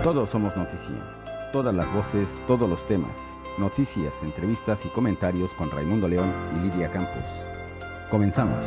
Todos somos noticia. Todas las voces, todos los temas. Noticias, entrevistas y comentarios con Raimundo León y Lidia Campos. Comenzamos.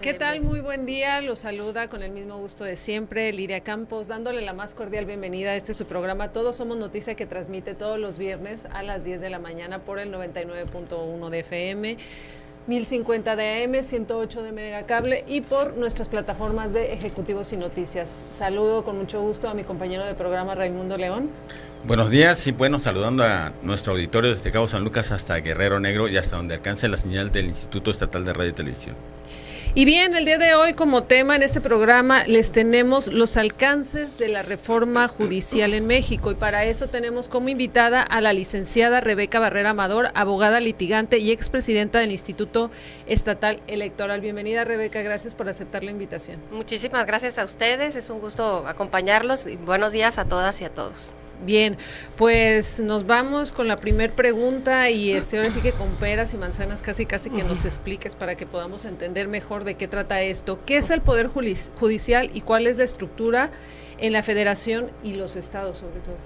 ¿Qué tal? Muy buen día, los saluda con el mismo gusto de siempre Lidia Campos, dándole la más cordial bienvenida a este su programa Todos Somos Noticia, que transmite todos los viernes a las 10 de la mañana por el 99.1 de FM, 1050 de AM, 108 de Megacable y por nuestras plataformas de Ejecutivos y Noticias. Saludo con mucho gusto a mi compañero de programa Raimundo León. Buenos días y bueno, saludando a nuestro auditorio desde Cabo San Lucas hasta Guerrero Negro y hasta donde alcance la señal del Instituto Estatal de Radio y Televisión. Y bien, el día de hoy como tema en este programa les tenemos los alcances de la reforma judicial en México, y para eso tenemos como invitada a la licenciada Rebeca Barrera Amador, abogada litigante y expresidenta del Instituto Estatal Electoral. Bienvenida, Rebeca, gracias por aceptar la invitación. Muchísimas gracias a ustedes, es un gusto acompañarlos y buenos días a todas y a todos. Bien, pues nos vamos con la primer pregunta y ahora sí que con peras y manzanas casi que nos expliques para que podamos entender mejor de qué trata esto. ¿Qué es el Poder Judicial y cuál es la estructura en la Federación y los estados sobre todo?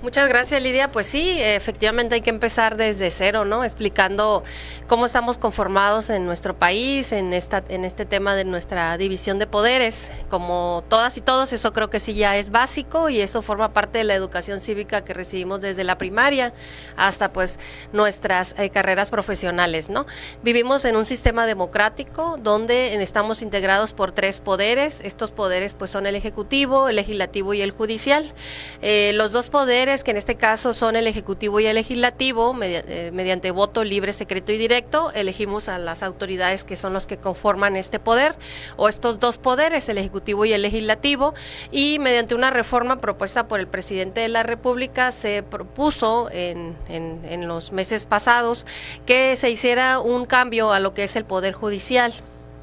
Muchas gracias, Lidia. Pues sí, efectivamente hay que empezar desde cero, ¿no? Explicando cómo estamos conformados en nuestro país, en este tema de nuestra división de poderes. Como todas y todos, eso creo que sí ya es básico y eso forma parte de la educación cívica que recibimos desde la primaria hasta pues nuestras carreras profesionales, ¿no? Vivimos en un sistema democrático donde estamos integrados por tres poderes. Estos poderes pues son el ejecutivo, el legislativo y el judicial. Los dos poderes, que en este caso son el ejecutivo y el legislativo, mediante voto libre, secreto y directo, elegimos a las autoridades que son los que conforman este poder, o estos dos poderes, el ejecutivo y el legislativo, y mediante una reforma propuesta por el presidente de la República se propuso en los meses pasados que se hiciera un cambio a lo que es el Poder Judicial.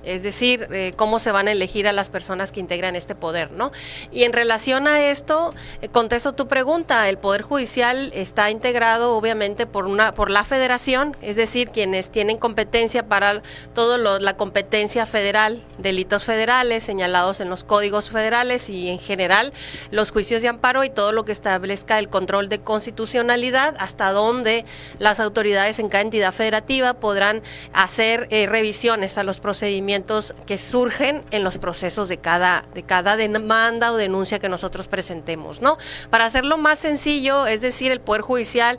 Es decir, cómo se van a elegir a las personas que integran este poder, ¿no? Y en relación a esto, contesto tu pregunta. El Poder Judicial está integrado obviamente por la Federación, es decir, quienes tienen competencia para la competencia federal, delitos federales señalados en los códigos federales y en general los juicios de amparo y todo lo que establezca el control de constitucionalidad, hasta donde las autoridades en cada entidad federativa podrán hacer revisiones a los procedimientos que surgen en los procesos de cada demanda o denuncia que nosotros presentemos, ¿no? Para hacerlo más sencillo, es decir, el Poder Judicial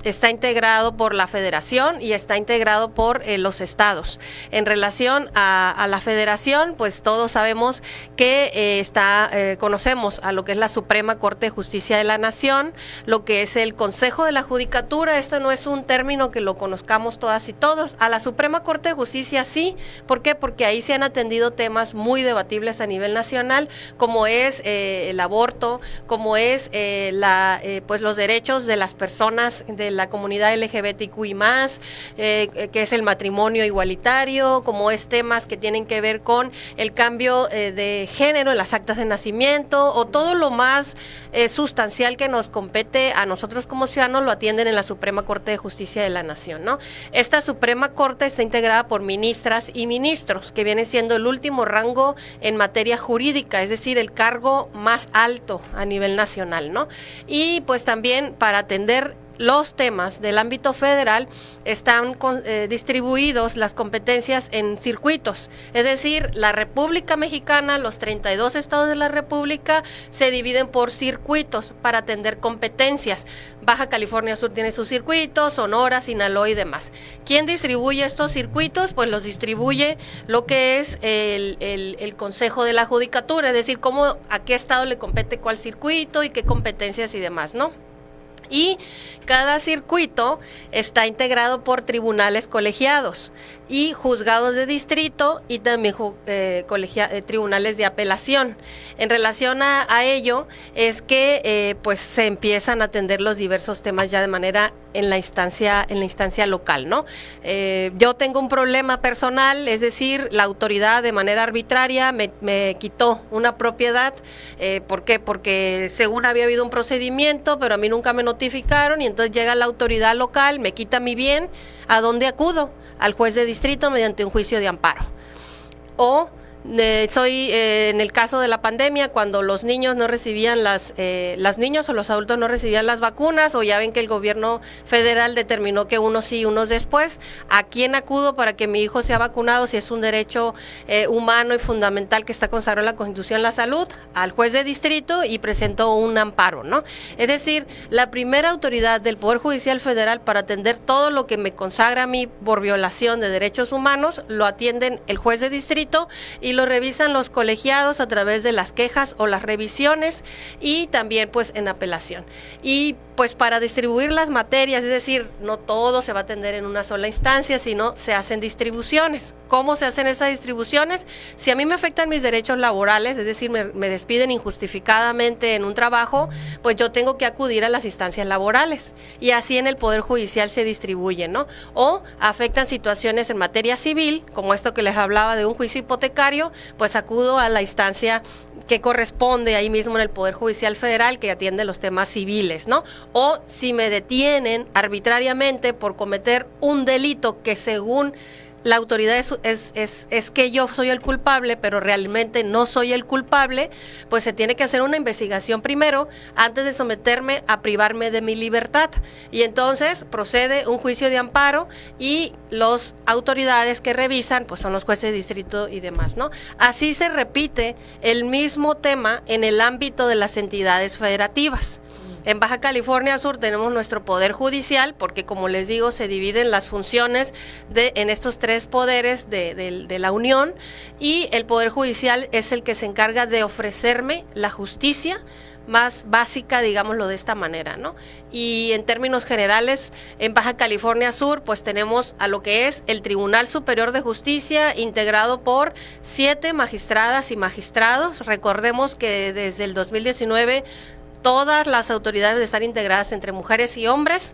está integrado por la Federación y está integrado por los estados. En relación a la Federación, pues todos sabemos que conocemos a lo que es la Suprema Corte de Justicia de la Nación, lo que es el Consejo de la Judicatura. Esto no es un término que lo conozcamos todas y todos. A la Suprema Corte de Justicia sí. ¿Por qué? Porque ahí se han atendido temas muy debatibles a nivel nacional, como es el aborto, como es pues los derechos de las personas de la comunidad LGBTQI+, que es el matrimonio igualitario, como es temas que tienen que ver con el cambio de género en las actas de nacimiento, o todo lo más sustancial que nos compete a nosotros como ciudadanos, lo atienden en la Suprema Corte de Justicia de la Nación, ¿no? Esta Suprema Corte está integrada por ministras y ministros, que viene siendo el último rango en materia jurídica, es decir, el cargo más alto a nivel nacional, ¿no? Y pues también para atender los temas del ámbito federal están distribuidos las competencias en circuitos, es decir, la República Mexicana, los 32 estados de la República se dividen por circuitos para atender competencias. Baja California Sur tiene sus circuitos, Sonora, Sinaloa y demás. ¿Quién distribuye estos circuitos? Pues los distribuye lo que es el Consejo de la Judicatura, es decir, a qué estado le compete cuál circuito y qué competencias y demás, ¿no? Y cada circuito está integrado por tribunales colegiados y juzgados de distrito y también tribunales de apelación. En relación a ello es que pues se empiezan a atender los diversos temas ya de manera en la instancia local, ¿no? Yo tengo un problema personal, es decir, la autoridad de manera arbitraria me quitó una propiedad. ¿Por qué? Porque según había habido un procedimiento, pero a mí nunca me notificaron y entonces llega la autoridad local, me quita mi bien. ¿A dónde acudo? Al juez de distrito mediante un juicio de amparo. O en el caso de la pandemia, cuando los niños no recibían las niños o los adultos no recibían las vacunas, o ya ven que el gobierno federal determinó que unos sí, unos después, ¿a quién acudo para que mi hijo sea vacunado si es un derecho humano y fundamental que está consagrado en la Constitución, la salud? Al juez de distrito y presentó un amparo, ¿no? Es decir, la primera autoridad del Poder Judicial Federal para atender todo lo que me consagra a mí por violación de derechos humanos, lo atienden el juez de distrito y lo revisan los colegiados a través de las quejas o las revisiones y también pues en apelación. Y pues para distribuir las materias, es decir, no todo se va a atender en una sola instancia, sino se hacen distribuciones. ¿Cómo se hacen esas distribuciones? Si a mí me afectan mis derechos laborales, es decir, me despiden injustificadamente en un trabajo, pues yo tengo que acudir a las instancias laborales y así en el Poder Judicial se distribuyen, ¿no? O afectan situaciones en materia civil, como esto que les hablaba de un juicio hipotecario, pues acudo a la instancia que corresponde ahí mismo en el Poder Judicial Federal que atiende los temas civiles, ¿no? O si me detienen arbitrariamente por cometer un delito que según la autoridad es que yo soy el culpable, pero realmente no soy el culpable, pues se tiene que hacer una investigación primero antes de someterme a privarme de mi libertad. Y entonces procede un juicio de amparo y las autoridades que revisan, pues son los jueces de distrito y demás, ¿no? Así se repite el mismo tema en el ámbito de las entidades federativas. En Baja California Sur tenemos nuestro Poder Judicial, porque como les digo, se dividen las funciones en estos tres poderes de la Unión, y el Poder Judicial es el que se encarga de ofrecerme la justicia más básica, digámoslo de esta manera, ¿no? Y en términos generales, en Baja California Sur, pues tenemos a lo que es el Tribunal Superior de Justicia, integrado por 7 magistradas y magistrados. Recordemos que desde el 2019 todas las autoridades deben estar integradas entre mujeres y hombres.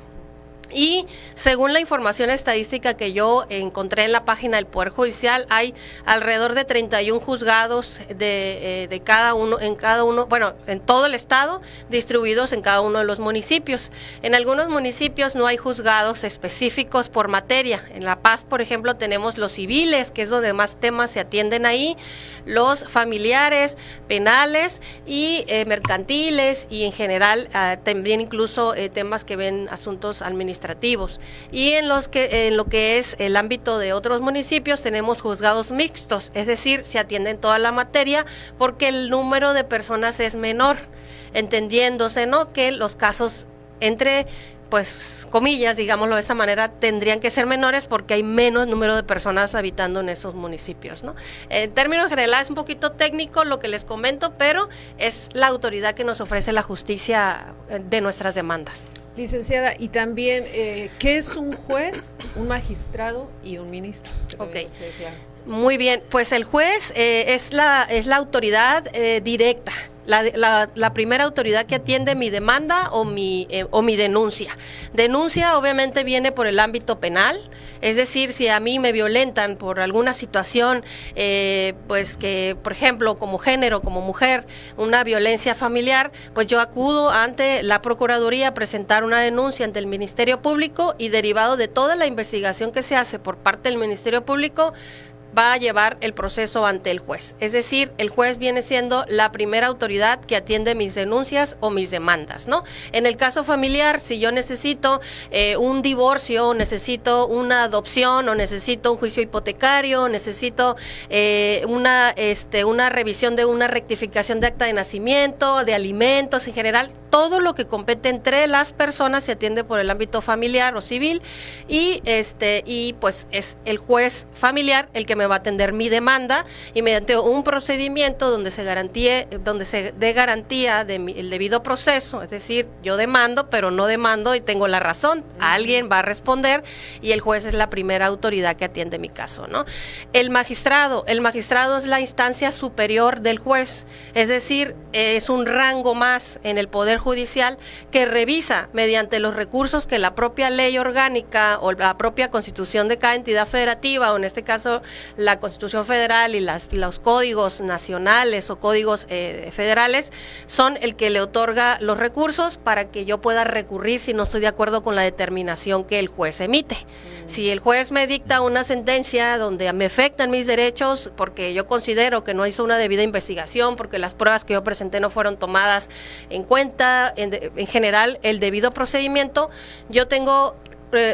Y según la información estadística que yo encontré en la página del Poder Judicial, hay alrededor de 31 juzgados de cada uno, en todo el estado, distribuidos en cada uno de los municipios. En algunos municipios no hay juzgados específicos por materia. En La Paz, por ejemplo, tenemos los civiles, que es donde más temas se atienden ahí, los familiares, penales y mercantiles, y en general también incluso temas que ven asuntos administrativos. Y en lo que es el ámbito de otros municipios tenemos juzgados mixtos, es decir, se atienden toda la materia porque el número de personas es menor, entendiéndose, ¿no?, que los casos entre, pues, comillas, digámoslo de esa manera, tendrían que ser menores porque hay menos número de personas habitando en esos municipios, ¿no? En términos generales es un poquito técnico lo que les comento, pero es la autoridad que nos ofrece la justicia de nuestras demandas. Licenciada, y también, ¿qué es un juez, un magistrado y un ministro? Okay. Muy bien, pues el juez es la autoridad directa, la primera autoridad que atiende mi demanda o mi denuncia. Denuncia obviamente viene por el ámbito penal, es decir, si a mí me violentan por alguna situación, pues que, por ejemplo, como género, como mujer, una violencia familiar, pues yo acudo ante la Procuraduría a presentar una denuncia ante el Ministerio Público y derivado de toda la investigación que se hace por parte del Ministerio Público, va a llevar el proceso ante el juez. Es decir, el juez viene siendo la primera autoridad que atiende mis denuncias o mis demandas, ¿no? En el caso familiar, si yo necesito un divorcio, o necesito una adopción, o necesito un juicio hipotecario, o necesito una revisión de una rectificación de acta de nacimiento, de alimentos en general, todo lo que compete entre las personas se atiende por el ámbito familiar o civil y pues es el juez familiar el que me va a atender mi demanda y mediante un procedimiento donde se dé garantía del debido proceso, es decir, yo demando pero no demando y tengo la razón, alguien va a responder y el juez es la primera autoridad que atiende mi caso, ¿no? El magistrado es la instancia superior del juez, es decir, es un rango más en el Poder Judicial que revisa mediante los recursos que la propia ley orgánica o la propia constitución de cada entidad federativa, o en este caso la Constitución Federal y los códigos nacionales o códigos federales, son el que le otorga los recursos para que yo pueda recurrir si no estoy de acuerdo con la determinación que el juez emite. Si el juez me dicta una sentencia donde me afectan mis derechos porque yo considero que no hizo una debida investigación, porque las pruebas que yo presenté no fueron tomadas en cuenta, en general el debido procedimiento, yo tengo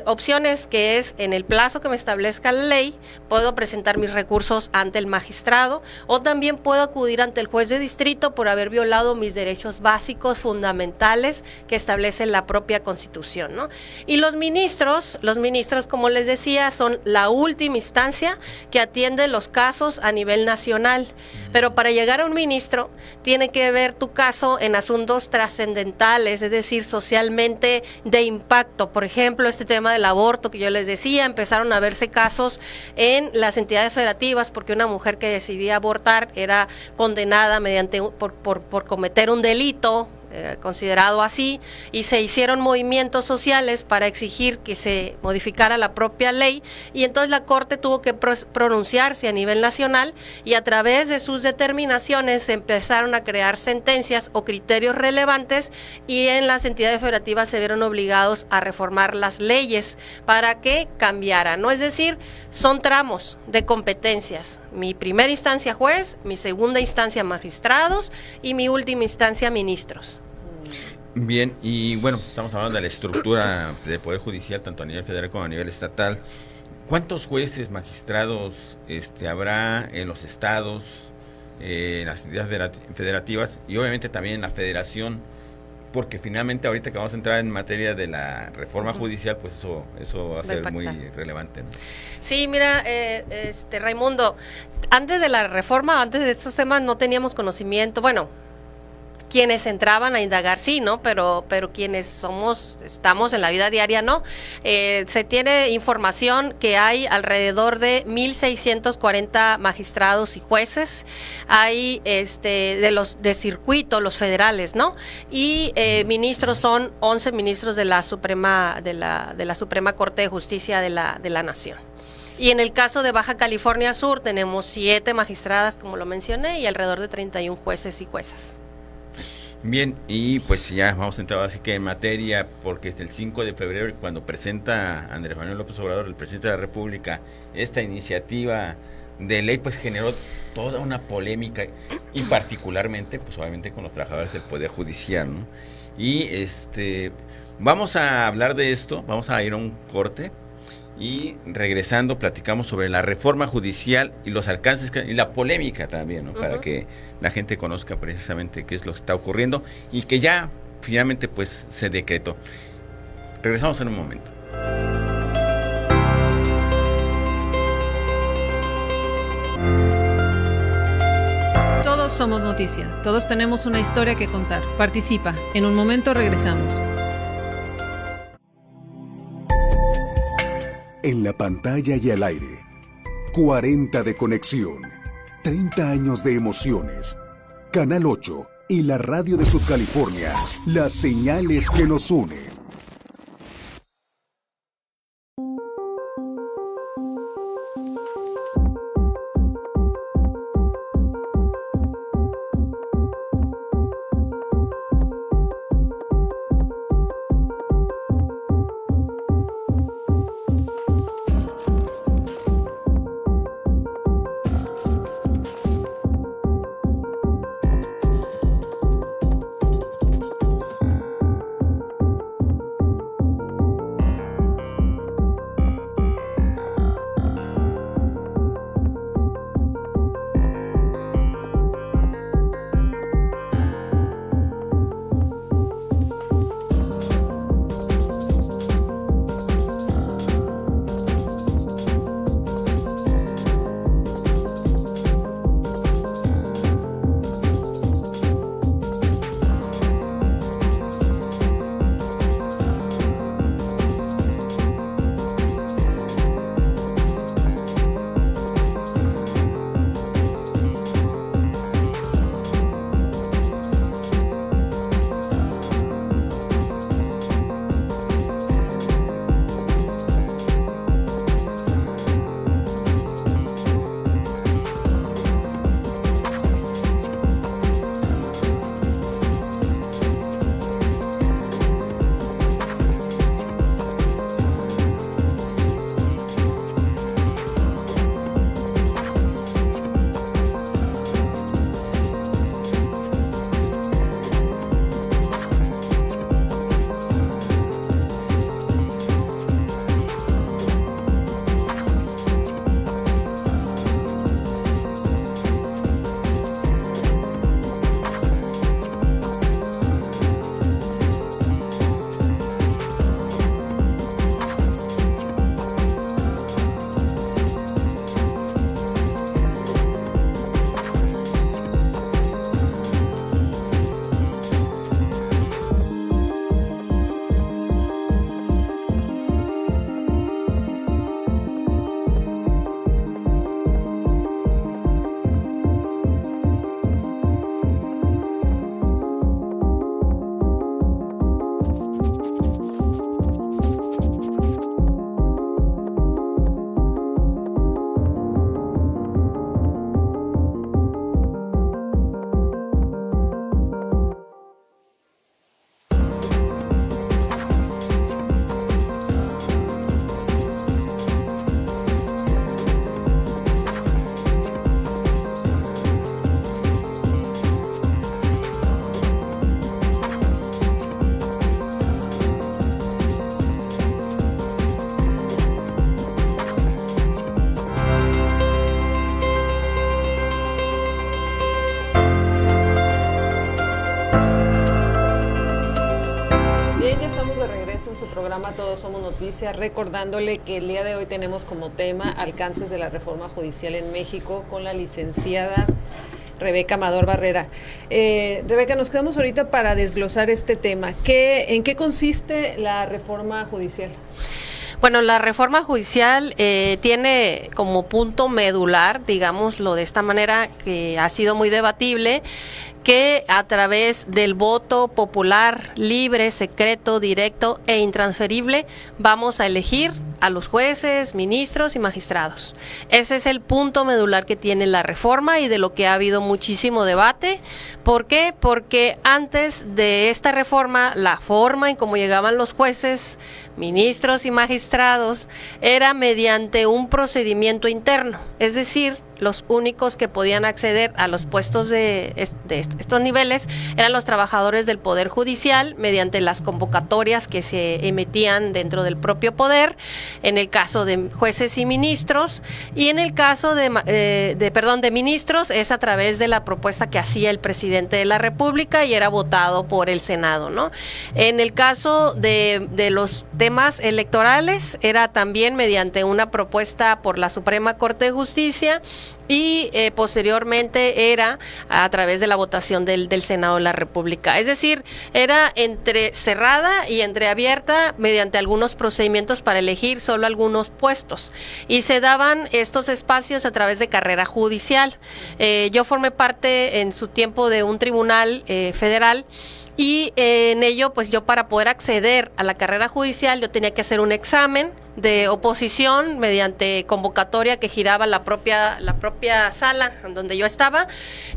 opciones que es en el plazo que me establezca la ley, puedo presentar mis recursos ante el magistrado o también puedo acudir ante el juez de distrito por haber violado mis derechos básicos fundamentales que establece la propia Constitución, ¿no? Y los ministros, como les decía, son la última instancia que atiende los casos a nivel nacional, pero para llegar a un ministro tiene que ver tu caso en asuntos trascendentales, es decir, socialmente de impacto. Por ejemplo, este tema del aborto que yo les decía, empezaron a verse casos en las entidades federativas porque una mujer que decidía abortar era condenada por cometer un delito considerado así, y se hicieron movimientos sociales para exigir que se modificara la propia ley, y entonces la Corte tuvo que pronunciarse a nivel nacional y a través de sus determinaciones se empezaron a crear sentencias o criterios relevantes y en las entidades federativas se vieron obligados a reformar las leyes para que cambiaran, ¿no? Es decir, son tramos de competencias, mi primera instancia juez, mi segunda instancia magistrados y mi última instancia ministros. Bien, y bueno, estamos hablando de la estructura del Poder Judicial, tanto a nivel federal como a nivel estatal. ¿Cuántos jueces, magistrados habrá en los estados, en las entidades federativas y obviamente también en la federación? Porque finalmente ahorita que vamos a entrar en materia de la reforma judicial, pues eso va a ser muy relevante, ¿no? Sí, mira, Raimundo, antes de la reforma, antes de estos temas no teníamos conocimiento, bueno, quienes entraban a indagar sí, ¿no? Pero quienes estamos en la vida diaria, ¿no? Se tiene información que hay alrededor de 1,640 magistrados y jueces, hay de circuito, los federales, ¿no? Y ministros son 11 ministros de la Suprema Corte de Justicia de la Nación. Y en el caso de Baja California Sur tenemos 7 magistradas, como lo mencioné, y alrededor de 31 jueces y juezas. Bien, y pues ya vamos a entrar así que en materia, porque el 5 de febrero, cuando presenta Andrés Manuel López Obrador, el presidente de la República, esta iniciativa de ley, pues generó toda una polémica, y particularmente, pues obviamente con los trabajadores del Poder Judicial, ¿no? Y vamos a hablar de esto, vamos a ir a un corte, y regresando platicamos sobre la reforma judicial y los alcances y la polémica también, ¿no? Para que la gente conozca precisamente qué es lo que está ocurriendo y que ya finalmente pues se decretó. Regresamos en un momento. Todos somos noticia, todos tenemos una historia que contar. Participa, en un momento regresamos. En la pantalla y al aire, 40 de conexión, 30 años de emociones. Canal 8 y la radio de Subcalifornia, las señales que nos unen. regreso en su programa Todos Somos Noticias, recordándole que el día de hoy tenemos como tema alcances de la reforma judicial en México con la licenciada Rebeca Amador Barrera. Rebeca, nos quedamos ahorita para desglosar este tema. ¿En qué consiste la reforma judicial? Bueno, la reforma judicial tiene como punto medular, digámoslo de esta manera, que ha sido muy debatible, que a través del voto popular, libre, secreto, directo e intransferible, vamos a elegir a los jueces, ministros y magistrados. Ese es el punto medular que tiene la reforma y de lo que ha habido muchísimo debate. ¿Por qué? Porque antes de esta reforma, la forma en cómo llegaban los jueces, ministros y magistrados era mediante un procedimiento interno, es decir, los únicos que podían acceder a los puestos de estos niveles eran los trabajadores del Poder Judicial mediante las convocatorias que se emitían dentro del propio poder, en el caso de jueces y ministros, y en el caso de ministros es a través de la propuesta que hacía el presidente de la República y era votado por el Senado, ¿no? En el caso de los temas electorales era también mediante una propuesta por la Suprema Corte de Justicia y posteriormente era a través de la votación del Senado de la República. Es decir, era entre cerrada y entreabierta mediante algunos procedimientos para elegir solo algunos puestos. Y se daban estos espacios a través de carrera judicial. Yo formé parte en su tiempo de un tribunal federal. Y en ello, pues yo para poder acceder a la carrera judicial, yo tenía que hacer un examen de oposición mediante convocatoria que giraba la propia sala en donde yo estaba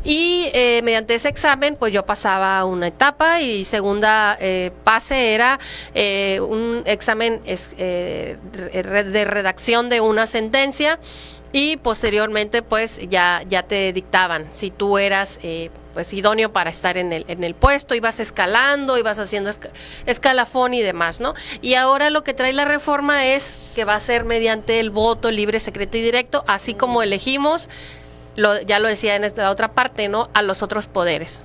y mediante ese examen pues yo pasaba una etapa y segunda pase era un examen de redacción de una sentencia y posteriormente pues ya te dictaban si tú eras pues idóneo para estar en el puesto, ibas escalando, ibas haciendo escalafón y demás, ¿no? Y ahora lo que trae la reforma es que va a ser mediante el voto libre, secreto y directo, así como elegimos, ya lo decía en esta otra parte, ¿no? A los otros poderes.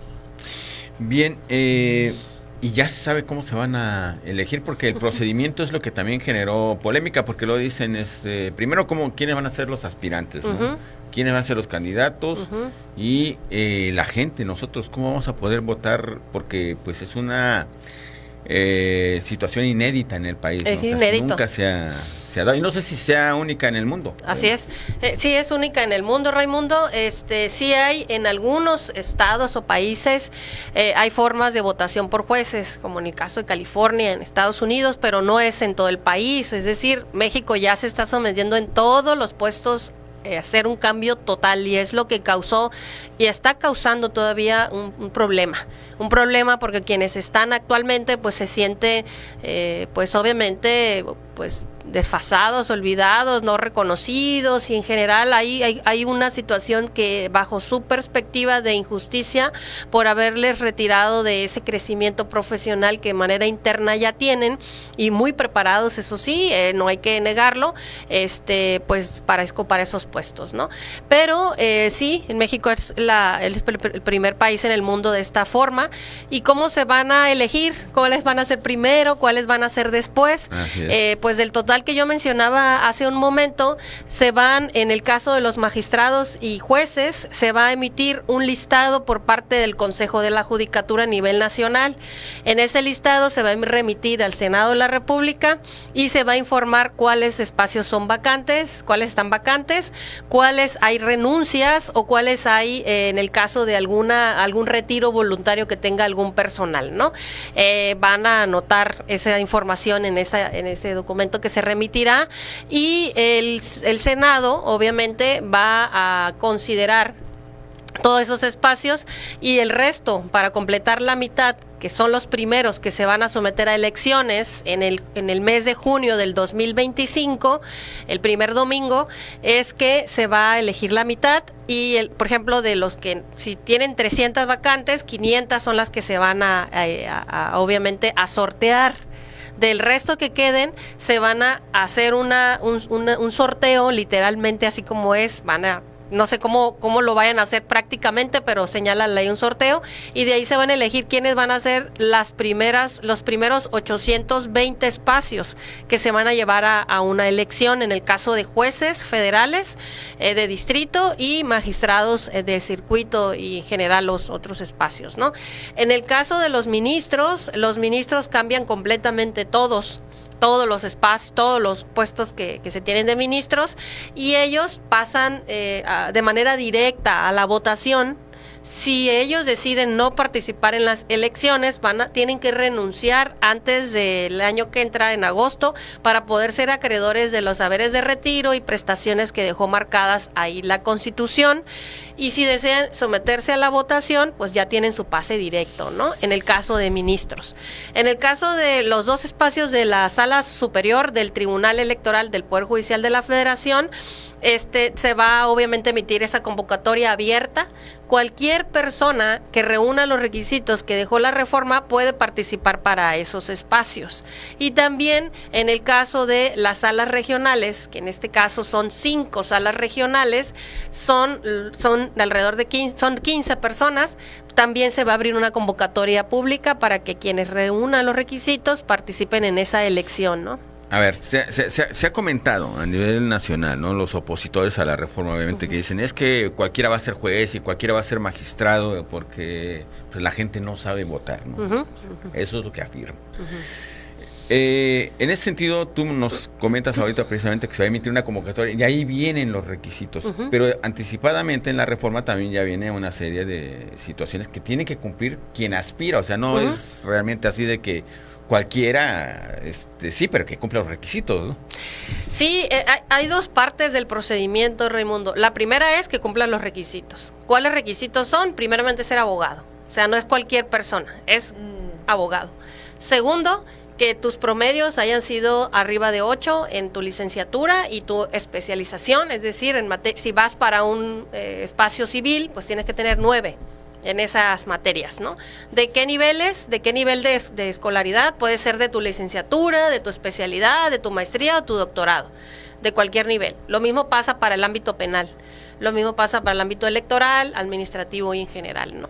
Bien, y ya se sabe cómo se van a elegir, porque el procedimiento es lo que también generó polémica, porque lo dicen, primero quiénes van a ser los aspirantes, ¿no? Quiénes van a ser los candidatos y la gente, nosotros, cómo vamos a poder votar, porque pues es una situación inédita en el país. Es ¿no? inédito. Nunca se ha dado, y no sé si sea única en el mundo. Así es, sí es única en el mundo, Raimundo. Sí hay en algunos estados o países, hay formas de votación por jueces, como en el caso de California, en Estados Unidos, pero no es en todo el país. Es decir, México ya se está sometiendo en todos los puestos hacer un cambio total y es lo que causó y está causando todavía un problema porque quienes están actualmente pues se sienten pues obviamente pues desfasados, olvidados, no reconocidos y en general hay una situación que bajo su perspectiva de injusticia por haberles retirado de ese crecimiento profesional que de manera interna ya tienen y muy preparados, eso sí, no hay que negarlo, pues para escopar esos puestos, ¿no? Pero sí, en México es el primer país en el mundo de esta forma. ¿Y cómo se van a elegir? ¿Cuáles van a ser primero? ¿Cuáles van a ser después? Pues del total que yo mencionaba hace un momento, se van, en el caso de los magistrados y jueces, se va a emitir un listado por parte del Consejo de la Judicatura a nivel nacional. En ese listado se va a remitir al Senado de la República y se va a informar cuáles espacios son vacantes, cuáles están vacantes, cuáles hay renuncias o cuáles hay en el caso de algún retiro voluntario que tenga algún personal, ¿no? Van a anotar esa información en ese documento que se remitirá y el Senado obviamente va a considerar todos esos espacios y el resto para completar la mitad, que son los primeros que se van a someter a elecciones en el mes de junio del 2025, el primer domingo, es que se va a elegir la mitad y, por ejemplo, de los que si tienen 300 vacantes, 500 son las que se van obviamente a sortear. Del resto que queden, se van a hacer un sorteo, literalmente así como es, van a no sé cómo lo vayan a hacer prácticamente, pero señalan ahí un sorteo y de ahí se van a elegir quiénes van a ser los primeros 820 espacios que se van a llevar a una elección en el caso de jueces federales, de distrito y magistrados de circuito y en general los otros espacios, ¿no? En el caso de los ministros cambian completamente todos los espacios, todos los puestos que se tienen de ministros, y ellos pasan de manera directa a la votación. Si ellos deciden no participar en las elecciones, tienen que renunciar antes del año que entra, en agosto, para poder ser acreedores de los haberes de retiro y prestaciones que dejó marcadas ahí la Constitución. Y si desean someterse a la votación, pues ya tienen su pase directo, ¿no? En el caso de ministros. En el caso de los 2 espacios de la Sala Superior del Tribunal Electoral del Poder Judicial de la Federación, se va obviamente a emitir esa convocatoria abierta. Cualquier persona que reúna los requisitos que dejó la reforma puede participar para esos espacios. Y también en el caso de las salas regionales, que en este caso son 5 salas regionales, son alrededor de 15 personas, también se va a abrir una convocatoria pública para que quienes reúnan los requisitos participen en esa elección, ¿no? A ver, se ha comentado a nivel nacional, ¿no? Los opositores a la reforma, obviamente, que dicen, es que cualquiera va a ser juez y cualquiera va a ser magistrado porque pues, la gente no sabe votar, ¿no? O sea, eso es lo que afirma. En ese sentido, tú nos comentas ahorita precisamente que se va a emitir una convocatoria y ahí vienen los requisitos, pero anticipadamente en la reforma también ya viene una serie de situaciones que tiene que cumplir quien aspira, o sea, no es realmente así de que cualquiera, sí, pero que cumpla los requisitos, ¿no? Sí, hay 2 partes del procedimiento, Raimundo. La primera es que cumplan los requisitos. ¿Cuáles requisitos son? Primeramente, ser abogado. O sea, no es cualquier persona, es abogado. Segundo, que tus promedios hayan sido arriba de 8 en tu licenciatura y tu especialización, es decir, si vas para un espacio civil, pues tienes que tener 9 en esas materias, ¿no? ¿De qué niveles? ¿De qué nivel de escolaridad? Puede ser de tu licenciatura, de tu especialidad, de tu maestría o tu doctorado, de cualquier nivel. Lo mismo pasa para el ámbito penal. Lo mismo pasa para el ámbito electoral, administrativo y en general, ¿no?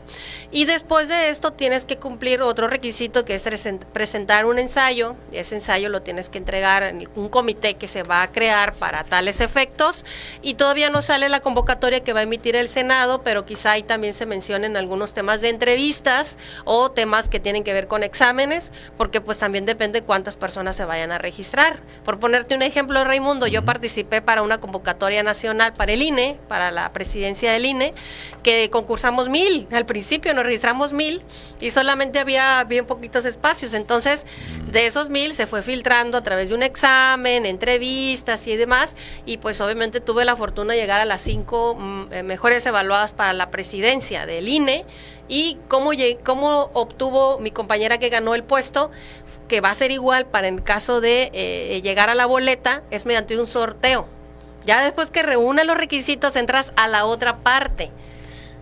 Y después de esto tienes que cumplir otro requisito, que es presentar un ensayo. Y ese ensayo lo tienes que entregar en un comité que se va a crear para tales efectos. Y todavía no sale la convocatoria que va a emitir el Senado, pero quizá ahí también se mencionen algunos temas de entrevistas o temas que tienen que ver con exámenes, porque pues también depende cuántas personas se vayan a registrar. Por ponerte un ejemplo, Raimundo, yo participé para una convocatoria nacional para el INE, para la presidencia del INE, que concursamos 1,000, al principio nos registramos 1,000 y solamente había bien poquitos espacios, entonces de esos 1,000 se fue filtrando a través de un examen, entrevistas y demás, y pues obviamente tuve la fortuna de llegar a las 5 mejores evaluadas para la presidencia del INE. Y cómo obtuvo mi compañera que ganó el puesto, que va a ser igual para el caso de llegar a la boleta, es mediante un sorteo. Ya después que reúne los requisitos, entras a la otra parte,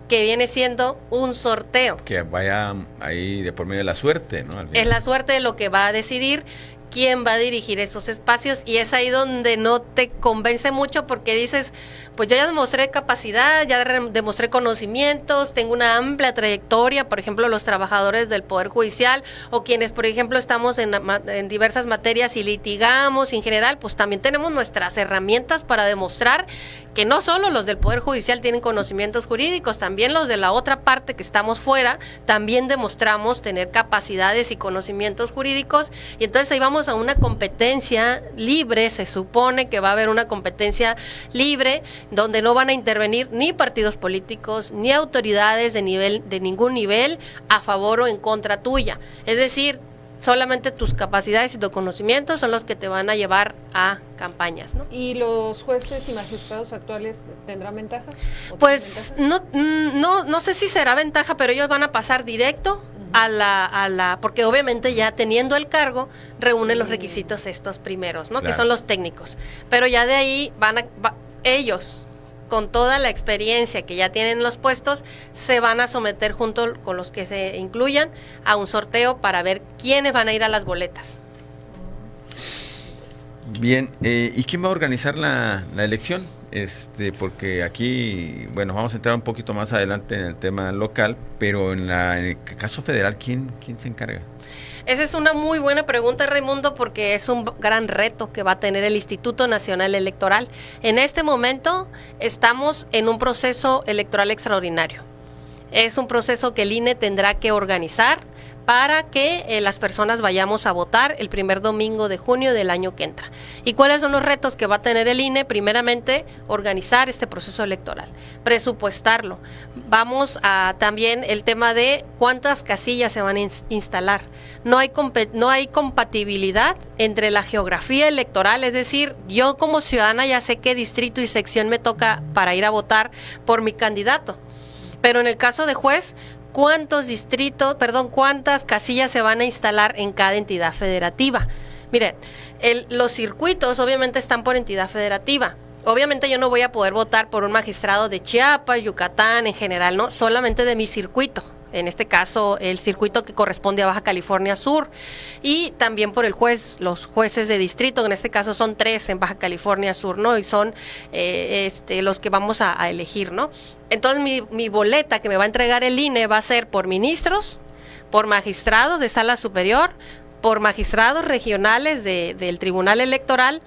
que viene siendo un sorteo. Que vaya ahí de por medio de la suerte, ¿no? Es la suerte de lo que va a decidir quién va a dirigir esos espacios, y es ahí donde no te convence mucho, porque dices, pues yo ya demostré capacidad, ya demostré conocimientos, tengo una amplia trayectoria, por ejemplo, los trabajadores del Poder Judicial, o quienes, por ejemplo, estamos en diversas materias y litigamos, y en general, pues también tenemos nuestras herramientas para demostrar que no solo los del Poder Judicial tienen conocimientos jurídicos, también los de la otra parte que estamos fuera, también demostramos tener capacidades y conocimientos jurídicos, y entonces ahí vamos a una competencia libre. Se supone que va a haber una competencia libre donde no van a intervenir ni partidos políticos ni autoridades de ningún nivel a favor o en contra tuya. Es decir, solamente tus capacidades y tus conocimientos son los que te van a llevar a campañas, ¿no? ¿Y los jueces y magistrados actuales tendrán ventajas? Pues no sé si será ventaja, pero ellos van a pasar directo a la porque obviamente ya teniendo el cargo reúnen los requisitos estos primeros, ¿no? Claro. Que son los técnicos. Pero ya de ahí ellos, con toda la experiencia que ya tienen los puestos, se van a someter junto con los que se incluyan a un sorteo para ver quiénes van a ir a las boletas. Bien, ¿y quién va a organizar la elección? porque aquí, bueno, vamos a entrar un poquito más adelante en el tema local, pero en el caso federal, ¿quién se encarga? Esa es una muy buena pregunta, Raimundo, porque es un gran reto que va a tener el Instituto Nacional Electoral. En este momento estamos en un proceso electoral extraordinario. Es un proceso que el INE tendrá que organizar para que las personas vayamos a votar el primer domingo de junio del año que entra. ¿Y cuáles son los retos que va a tener el INE? Primeramente, organizar este proceso electoral, presupuestarlo. Vamos a también el tema de cuántas casillas se van a instalar. No hay compatibilidad entre la geografía electoral, es decir, yo como ciudadana ya sé qué distrito y sección me toca para ir a votar por mi candidato. Pero en el caso de juez, cuántas casillas se van a instalar en cada entidad federativa. Miren, los circuitos obviamente están por entidad federativa. Obviamente yo no voy a poder votar por un magistrado de Chiapas, Yucatán, en general, no, solamente de mi circuito. En este caso, el circuito que corresponde a Baja California Sur, y también por los jueces de distrito, en este caso son 3 en Baja California Sur, ¿no? Y son los que vamos a elegir, ¿no? Entonces mi boleta que me va a entregar el INE va a ser por ministros, por magistrados de sala superior, por magistrados regionales del Tribunal Electoral,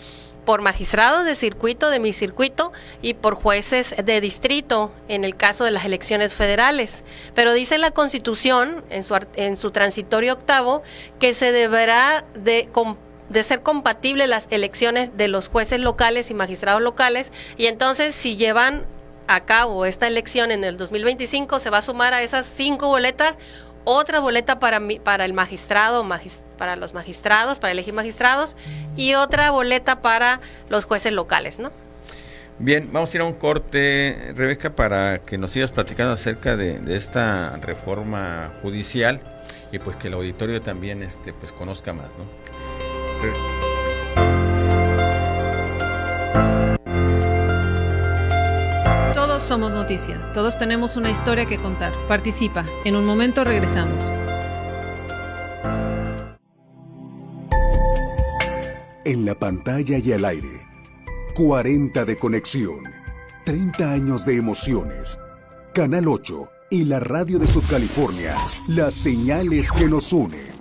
por magistrados de circuito, de mi circuito, y por jueces de distrito en el caso de las elecciones federales. Pero dice la Constitución, en su transitorio octavo, que se deberá de ser compatible las elecciones de los jueces locales y magistrados locales, y entonces si llevan a cabo esta elección en el 2025, se va a sumar a esas 5 boletas otra boleta para el magistrado, para los magistrados, para elegir magistrados, y otra boleta para los jueces locales, ¿no? Bien, vamos a ir a un corte, Rebeca, para que nos sigas platicando acerca de esta reforma judicial y pues que el auditorio también pues conozca más, ¿no? Todos somos noticia, todos tenemos una historia que contar. Participa, en un momento regresamos. En la pantalla y al aire, 40 de conexión, 30 años de emociones. Canal 8 y la radio de Subcalifornia, las señales que nos unen.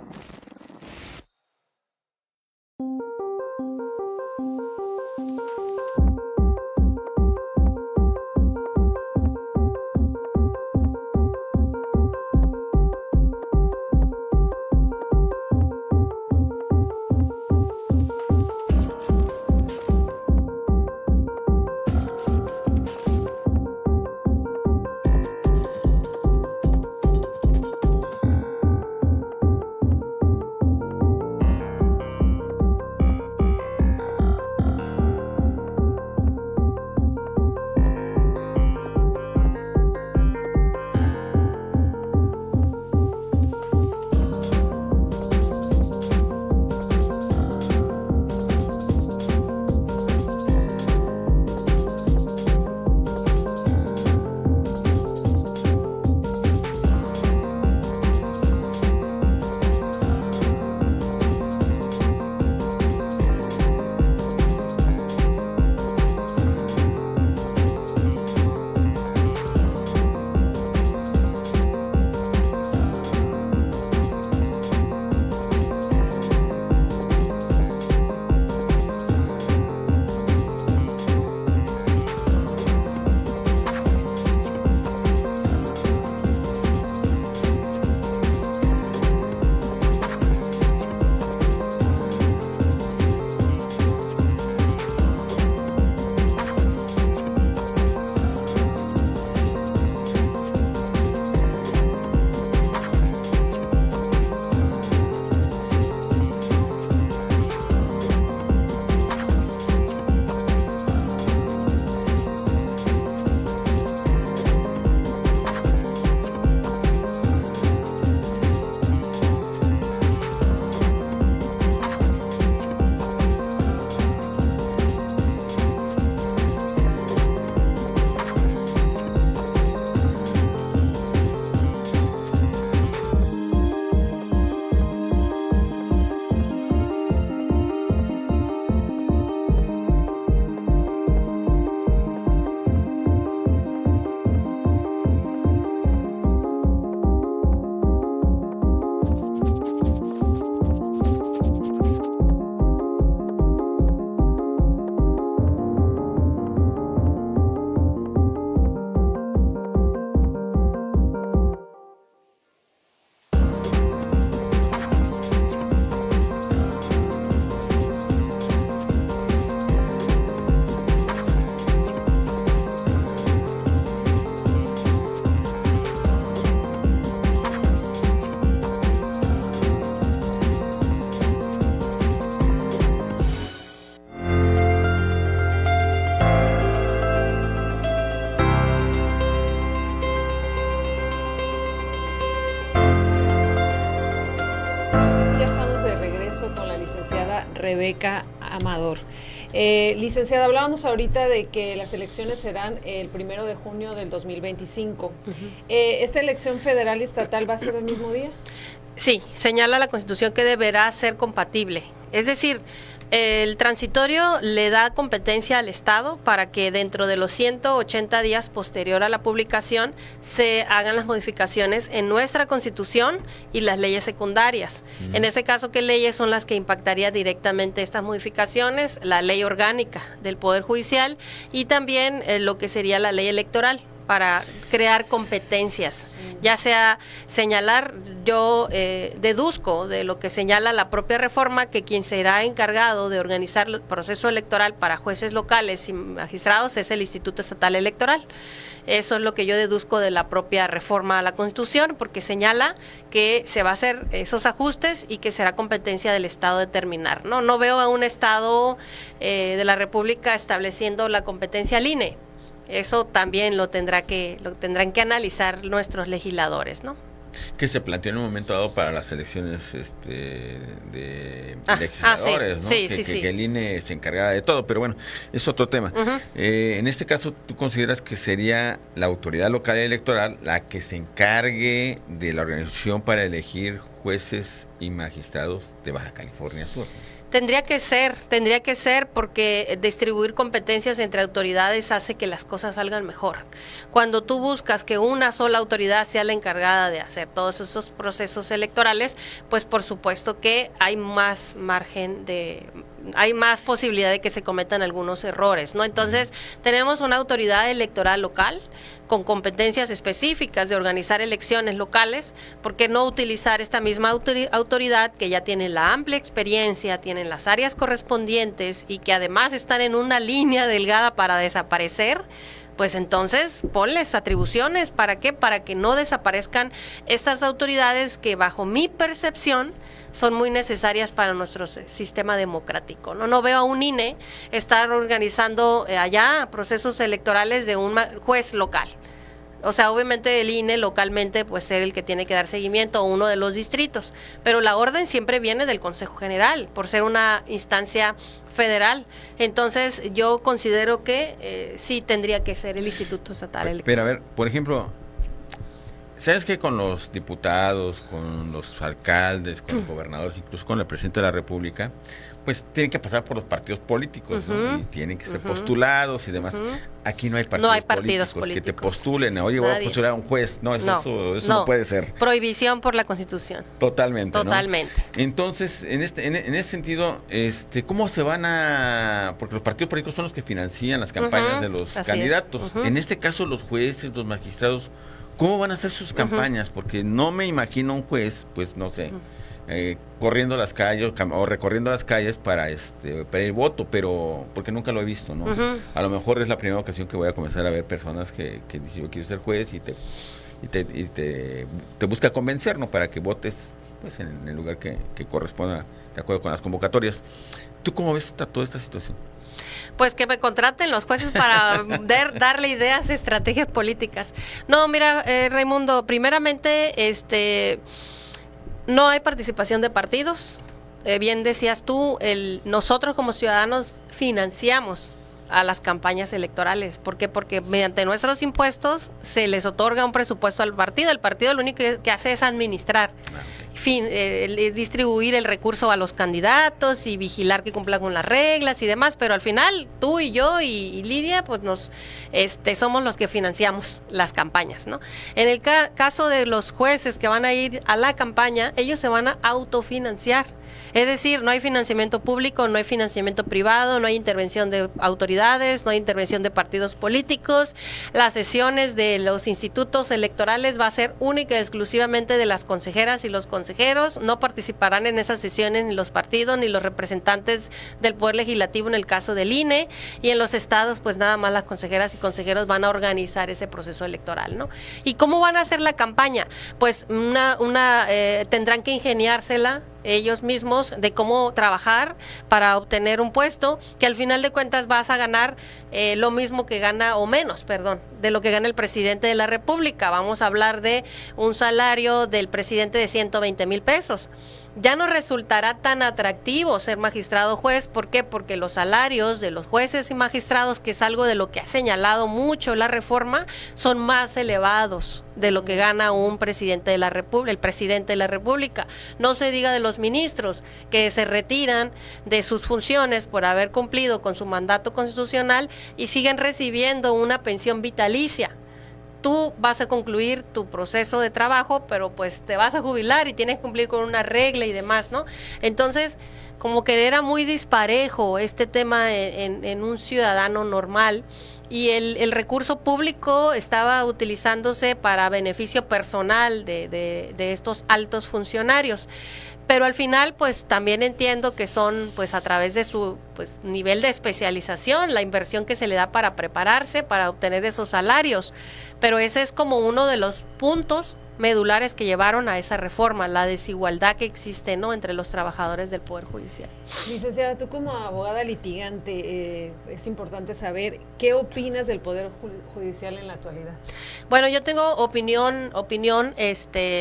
con la licenciada Rebeca Amador. Licenciada, hablábamos ahorita de que las elecciones serán el 1 de junio del 2025. ¿Esta elección federal y estatal va a ser el mismo día? Sí, señala la Constitución que deberá ser compatible. Es decir, el transitorio le da competencia al Estado para que dentro de los 180 días posterior a la publicación se hagan las modificaciones en nuestra Constitución y las leyes secundarias. En este caso, ¿qué leyes son las que impactaría directamente estas modificaciones? La ley orgánica del Poder Judicial y también lo que sería la ley electoral, para crear competencias, ya sea señalar, yo deduzco de lo que señala la propia reforma que quien será encargado de organizar el proceso electoral para jueces locales y magistrados es el Instituto Estatal Electoral. Eso es lo que yo deduzco de la propia reforma a la Constitución, porque señala que se va a hacer esos ajustes y que será competencia del Estado determinar. No veo a un Estado de la República estableciendo la competencia al INE. Eso también lo tendrán que analizar nuestros legisladores, ¿no? Que se planteó en un momento dado para las elecciones de legisladores, ¿no? Sí, que el INE se encargara de todo, pero bueno, es otro tema. En este caso, ¿tú consideras que sería la autoridad local electoral la que se encargue de la organización para elegir jueces y magistrados de Baja California Sur? Tendría que ser porque distribuir competencias entre autoridades hace que las cosas salgan mejor. Cuando tú buscas que una sola autoridad sea la encargada de hacer todos esos procesos electorales, pues por supuesto que hay más hay más posibilidad de que se cometan algunos errores, ¿no? Entonces, tenemos una autoridad electoral local con competencias específicas de organizar elecciones locales. ¿Por qué no utilizar esta misma autoridad que ya tiene la amplia experiencia, tiene las áreas correspondientes y que además están en una línea delgada para desaparecer? Pues entonces ponles atribuciones. ¿Para qué? Para que no desaparezcan estas autoridades que bajo mi percepción son muy necesarias para nuestro sistema democrático. No veo a un INE estar organizando allá procesos electorales de un juez local. O sea, obviamente el INE localmente pues ser el que tiene que dar seguimiento a uno de los distritos, pero la orden siempre viene del Consejo General, por ser una instancia federal. Entonces yo considero que sí tendría que ser el Instituto Estatal Electoral. Pero a ver, por ejemplo, ¿sabes que con los diputados, con los alcaldes, con los gobernadores, incluso con el presidente de la República, pues tienen que pasar por los partidos políticos, ¿no? Y tienen que ser postulados y demás. Aquí no hay partidos políticos que te postulen. Oye, voy a postular a un juez. Eso no puede ser. Prohibición por la Constitución. Totalmente. Totalmente. ¿No? Entonces, en ese sentido, ¿cómo se van a...? Porque los partidos políticos son los que financian las campañas de los candidatos. En este caso, los jueces, los magistrados, ¿cómo van a hacer sus campañas? Porque no me imagino un juez, pues no sé, corriendo las calles o recorriendo las calles para pedir voto, pero porque nunca lo he visto, ¿no? A lo mejor es la primera ocasión que voy a comenzar a ver personas que dicen yo quiero ser juez y te busca convencer, ¿no? Para que votes pues en el lugar que corresponda de acuerdo con las convocatorias. ¿Tú cómo ves toda esta situación? Pues que me contraten los jueces para darle ideas, estrategias políticas. No, mira, Raimundo, primeramente, no hay participación de partidos. Bien decías tú, nosotros como ciudadanos financiamos a las campañas electorales. ¿Por qué? Porque mediante nuestros impuestos se les otorga un presupuesto al partido. El partido lo único que hace es administrar, distribuir el recurso a los candidatos y vigilar que cumplan con las reglas y demás, pero al final tú y yo y Lidia pues somos los que financiamos las campañas, ¿no? En el caso de los jueces que van a ir a la campaña, ellos se van a autofinanciar. Es decir, no hay financiamiento público, no hay financiamiento privado, no hay intervención de autoridades, no hay intervención de partidos políticos. Las sesiones de los institutos electorales va a ser única y exclusivamente de las consejeras y los consejeros. No participarán en esas sesiones ni los partidos ni los representantes del Poder Legislativo en el caso del INE. Y en los estados, pues nada más las consejeras y consejeros van a organizar ese proceso electoral, ¿no? ¿Y cómo van a hacer la campaña? Pues tendrán que ingeniársela ellos mismos de cómo trabajar para obtener un puesto, que al final de cuentas vas a ganar lo mismo que gana, o menos, perdón, de lo que gana el presidente de la República. Vamos a hablar de un salario del presidente de 120,000 pesos. Ya no resultará tan atractivo ser magistrado juez. ¿Por qué? Porque los salarios de los jueces y magistrados, que es algo de lo que ha señalado mucho la reforma, son más elevados de lo que gana un presidente de la República, el presidente de la República. No se diga de los ministros, que se retiran de sus funciones por haber cumplido con su mandato constitucional y siguen recibiendo una pensión vitalicia. Tú vas a concluir tu proceso de trabajo, pero pues te vas a jubilar y tienes que cumplir con una regla y demás, ¿no? Entonces, como que era muy disparejo este tema en un ciudadano normal, y el recurso público estaba utilizándose para beneficio personal de estos altos funcionarios. Pero al final, pues también entiendo que son, pues a través de su nivel de especialización, la inversión que se le da para prepararse, para obtener esos salarios. Pero ese es como uno de los puntos medulares que llevaron a esa reforma, la desigualdad que existe, ¿no?, entre los trabajadores del Poder Judicial. Licenciada, tú como abogada litigante, es importante saber qué opinas del Poder Judicial en la actualidad. Bueno, yo tengo opinión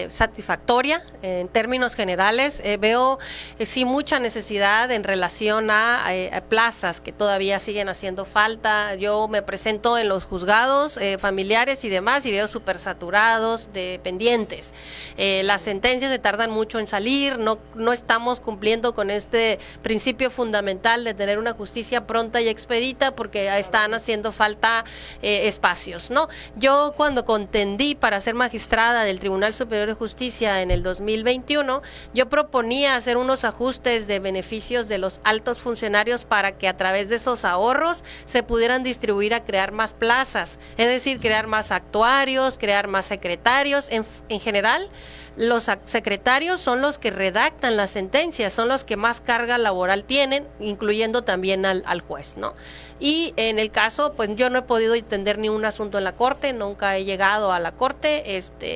satisfactoria en términos generales. Veo sí mucha necesidad en relación a plazas que todavía siguen haciendo falta. Yo me presento en los juzgados familiares y demás y veo súper saturados de pendientes. Las sentencias se tardan mucho en salir, no estamos cumpliendo con este principio fundamental de tener una justicia pronta y expedita, porque están haciendo falta espacios, ¿no? Yo cuando contendí para ser magistrada del Tribunal Superior de Justicia en el 2021, yo proponía hacer unos ajustes de beneficios de los altos funcionarios para que a través de esos ahorros se pudieran distribuir a crear más plazas, es decir, crear más actuarios, crear más secretarios. En general, los secretarios son los que redactan las sentencias, son los que más carga laboral tienen, incluyendo también al juez, ¿no? Y en el caso, pues yo no he podido entender ni un asunto en la Corte, nunca he llegado a la Corte,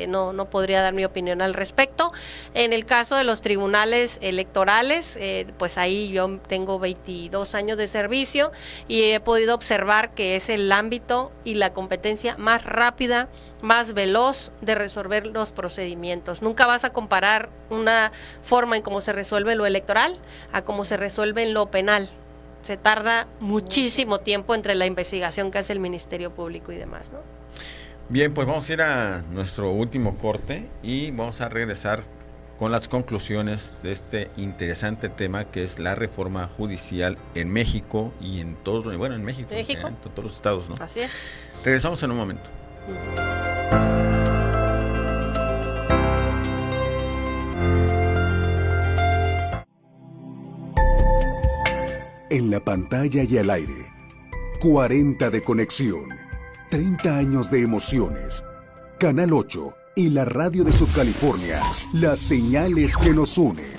no podría dar mi opinión al respecto. En el caso de los tribunales electorales, pues ahí yo tengo 22 años de servicio y he podido observar que es el ámbito y la competencia más rápida, más veloz de resolver los procedimientos. Nunca vas a comparar una forma en cómo se resuelve lo electoral a cómo se resuelve en lo penal. Se tarda muchísimo tiempo entre la investigación que hace el Ministerio Público y demás, ¿no? Bien, pues vamos a ir a nuestro último corte y vamos a regresar con las conclusiones de este interesante tema que es la reforma judicial en México y en todo, bueno, en México. En todos los estados, ¿no? Así es. Regresamos en un momento. En la pantalla y al aire, 40 de conexión, 30 años de emociones, Canal 8 y la radio de Subcalifornia, las señales que nos unen.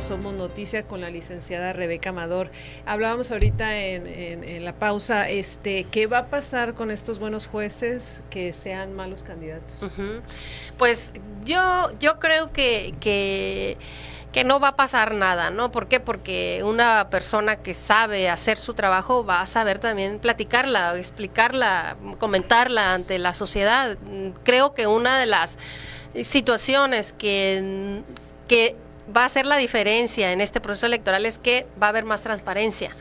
Somos Noticia con la licenciada Rebeca Amador. Hablábamos ahorita en la pausa, ¿qué va a pasar con estos buenos jueces que sean malos candidatos? Uh-huh. Pues yo creo que no va a pasar nada, ¿no? ¿Por qué? Porque una persona que sabe hacer su trabajo va a saber también platicarla, explicarla, comentarla ante la sociedad. Creo que una de las situaciones que va a hacer la diferencia en este proceso electoral es que va a haber más transparencia.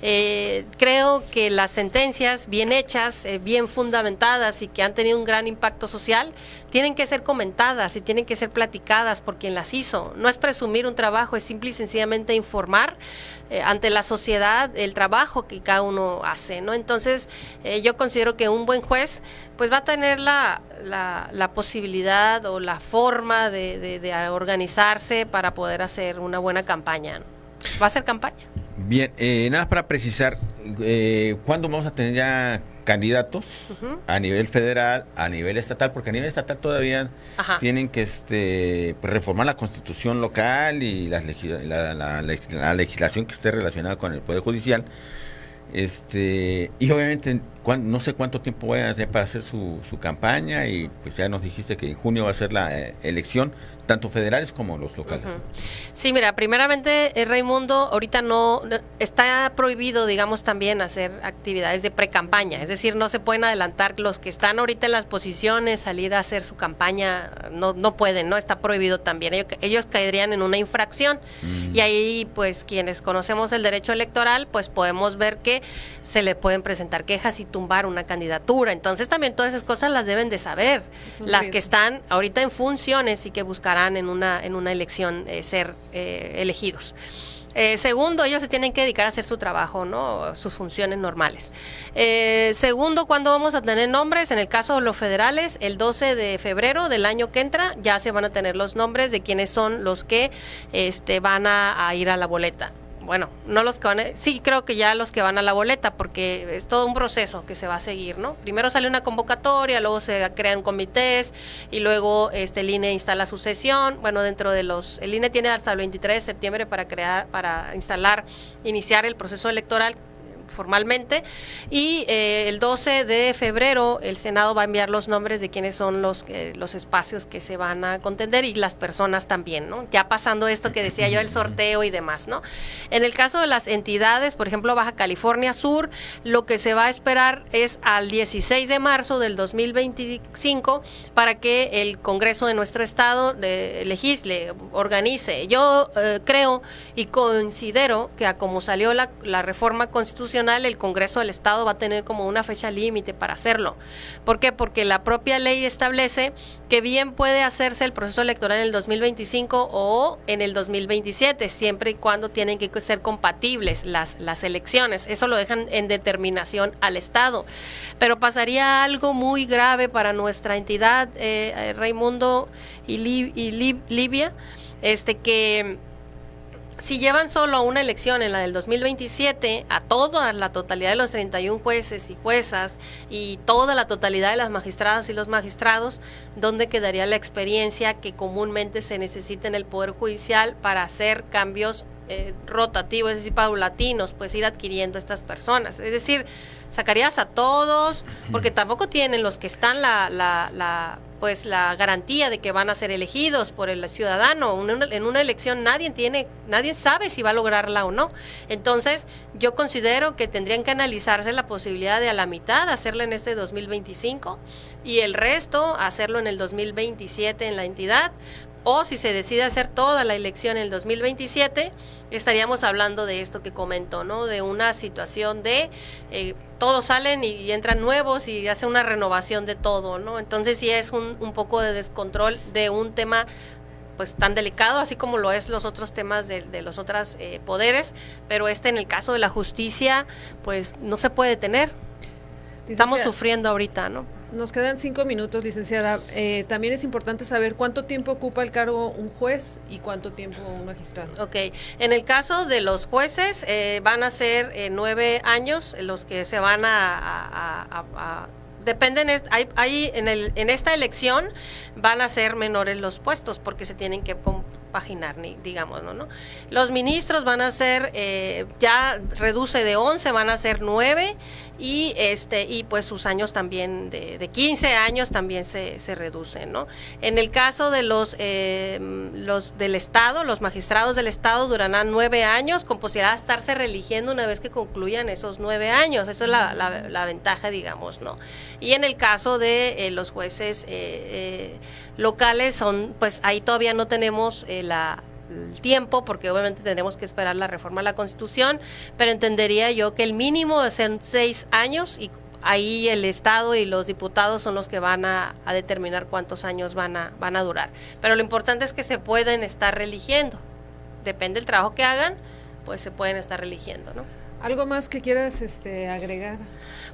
Creo que las sentencias bien hechas, bien fundamentadas y que han tenido un gran impacto social, tienen que ser comentadas y tienen que ser platicadas por quien las hizo. No es presumir un trabajo, es simple y sencillamente informar ante la sociedad el trabajo que cada uno hace, ¿no? Entonces, yo considero que un buen juez pues va a tener la posibilidad o la forma de organizarse para poder hacer una buena campaña, ¿no? Va a ser campaña. Bien, nada para precisar, ¿cuándo vamos a tener ya candidatos a nivel federal, a nivel estatal? Porque a nivel estatal todavía tienen que reformar la constitución local y la legislación que esté relacionada con el Poder Judicial. Y obviamente no sé cuánto tiempo vayan a tener para hacer su campaña, y pues ya nos dijiste que en junio va a ser la elección, tanto federales como los locales. Sí, mira, primeramente, Raimundo, ahorita no está prohibido, digamos, también hacer actividades de pre-campaña, es decir, no se pueden adelantar los que están ahorita en las posiciones, salir a hacer su campaña, no pueden, ¿no? Está prohibido también, ellos caerían en una infracción, y ahí, pues, quienes conocemos el derecho electoral, pues podemos ver que se le pueden presentar quejas y tumbar una candidatura. Entonces también todas esas cosas las deben de saber las que están ahorita en funciones y que buscarán en una elección ser elegidos. Segundo, ellos se tienen que dedicar a hacer su trabajo, ¿no? Sus funciones normales. Segundo, ¿cuándo vamos a tener nombres? En el caso de los federales, el 12 de febrero del año que entra ya se van a tener los nombres de quiénes son los que van a ir a la boleta. Bueno, no los que van sí, creo que ya los que van a la boleta, porque es todo un proceso que se va a seguir, ¿no? Primero sale una convocatoria, luego se crean comités y luego el INE instala su sesión. Bueno, el INE tiene hasta el 23 de septiembre para iniciar el proceso electoral formalmente, y el 12 de febrero el Senado va a enviar los nombres de quiénes son los espacios que se van a contender y las personas también, ¿no? Ya pasando esto que decía yo, el sorteo y demás, ¿no? En el caso de las entidades, por ejemplo, Baja California Sur, lo que se va a esperar es al 16 de marzo del 2025 para que el Congreso de nuestro estado legisle, organice. Yo creo y considero que a como salió la reforma constitucional, el Congreso del Estado va a tener como una fecha límite para hacerlo. ¿Por qué? Porque la propia ley establece que bien puede hacerse el proceso electoral en el 2025 o en el 2027, siempre y cuando tienen que ser compatibles las elecciones. Eso lo dejan en determinación al Estado. Pero pasaría algo muy grave para nuestra entidad, Raimundo y Livia, que si llevan solo una elección en la del 2027, a toda la totalidad de los 31 jueces y juezas y toda la totalidad de las magistradas y los magistrados, ¿dónde quedaría la experiencia que comúnmente se necesita en el Poder Judicial para hacer cambios rotativos, es decir, paulatinos, pues ir adquiriendo estas personas? Es decir, sacarías a todos, porque tampoco tienen los que están la garantía de que van a ser elegidos por el ciudadano. En una elección nadie sabe si va a lograrla o no. Entonces, yo considero que tendrían que analizarse la posibilidad de a la mitad hacerla en 2025 y el resto hacerlo en el 2027 en la entidad. O si se decide hacer toda la elección en el 2027, estaríamos hablando de esto que comento, ¿no? De una situación de todos salen y entran nuevos y hace una renovación de todo, ¿no? Entonces sí es un poco de descontrol de un tema pues tan delicado, así como lo es los otros temas de los otros poderes, pero en el caso de la justicia, pues no se puede detener. Estamos sufriendo ahorita, ¿no? Nos quedan 5 minutos, licenciada. También es importante saber cuánto tiempo ocupa el cargo un juez y cuánto tiempo un magistrado. Ok, en el caso de los jueces van a ser 9 años los que se van dependen, en esta elección van a ser menores los puestos porque se tienen que compaginar, digamos, ¿no? Los ministros van a ser, ya reduce de 11, van a ser 9, y pues sus años también de 15 años también se reducen, ¿no? En el caso de los del Estado, los magistrados del Estado durarán 9 años con posibilidad de estarse reeligiendo una vez que concluyan esos 9 años. Eso es la ventaja, digamos, ¿no? Y en el caso de los jueces locales, pues ahí todavía no tenemos el tiempo, porque obviamente tendremos que esperar la reforma a la Constitución, pero entendería yo que el mínimo son 6 años, y ahí el Estado y los diputados son los que van a determinar cuántos años van a durar. Pero lo importante es que se pueden estar reeligiendo. Depende del trabajo que hagan, pues se pueden estar reeligiendo, ¿no? ¿Algo más que quieras agregar?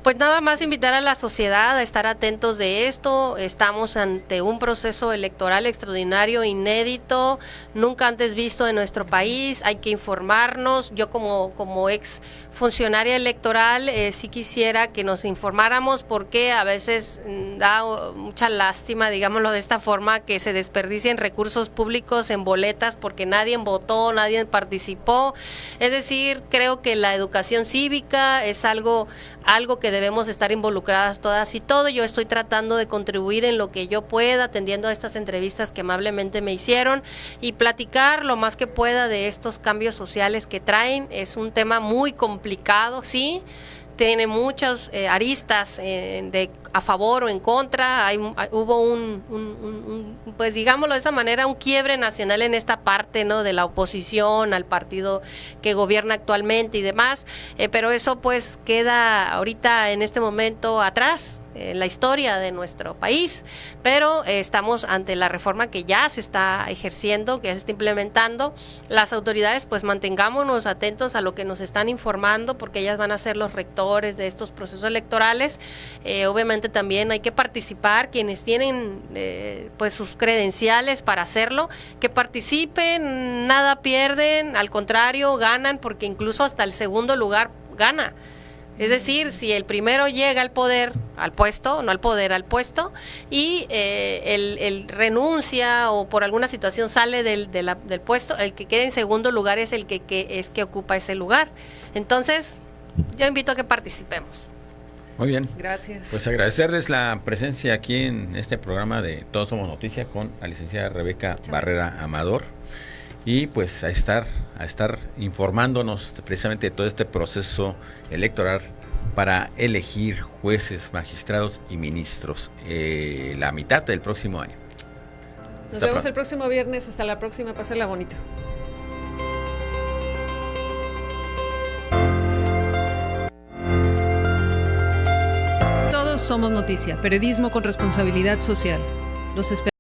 Pues nada más invitar a la sociedad a estar atentos de esto. Estamos ante un proceso electoral extraordinario, inédito, nunca antes visto en nuestro país. Hay que informarnos. Yo como ex funcionaria electoral sí quisiera que nos informáramos, porque a veces da mucha lástima, digámoslo de esta forma, que se desperdicien recursos públicos en boletas porque nadie votó, nadie participó. Es decir, creo que la educación cívica es algo que debemos estar involucradas todas y todo. Yo estoy tratando de contribuir en lo que yo pueda, atendiendo a estas entrevistas que amablemente me hicieron, y platicar lo más que pueda de estos cambios sociales que traen. Es un tema muy complicado, sí, tiene muchas aristas a favor o en contra. Hubo pues digámoslo de esta manera, un quiebre nacional en esta parte, ¿no?, de la oposición al partido que gobierna actualmente y demás, pero eso pues queda ahorita en este momento atrás en la historia de nuestro país, pero estamos ante la reforma que ya se está ejerciendo, que ya se está implementando. Las autoridades pues mantengámonos atentos a lo que nos están informando, porque ellas van a ser los rectores de estos procesos electorales. Obviamente también hay que participar, quienes tienen pues sus credenciales para hacerlo, que participen, nada pierden, al contrario ganan, porque incluso hasta el segundo lugar gana. Es decir, si el primero llega al puesto, y el renuncia o por alguna situación sale del puesto, el que quede en segundo lugar es el que ocupa ese lugar. Entonces, yo invito a que participemos. Muy bien. Gracias. Pues agradecerles la presencia aquí en este programa de Todos Somos Noticia con la licenciada Rebeca Barrera Amador. Y pues a estar informándonos precisamente de todo este proceso electoral para elegir jueces, magistrados y ministros la mitad del próximo año. Nos vemos el próximo viernes. Hasta la próxima. Pásala bonito. Todos somos noticia. Periodismo con responsabilidad social. Los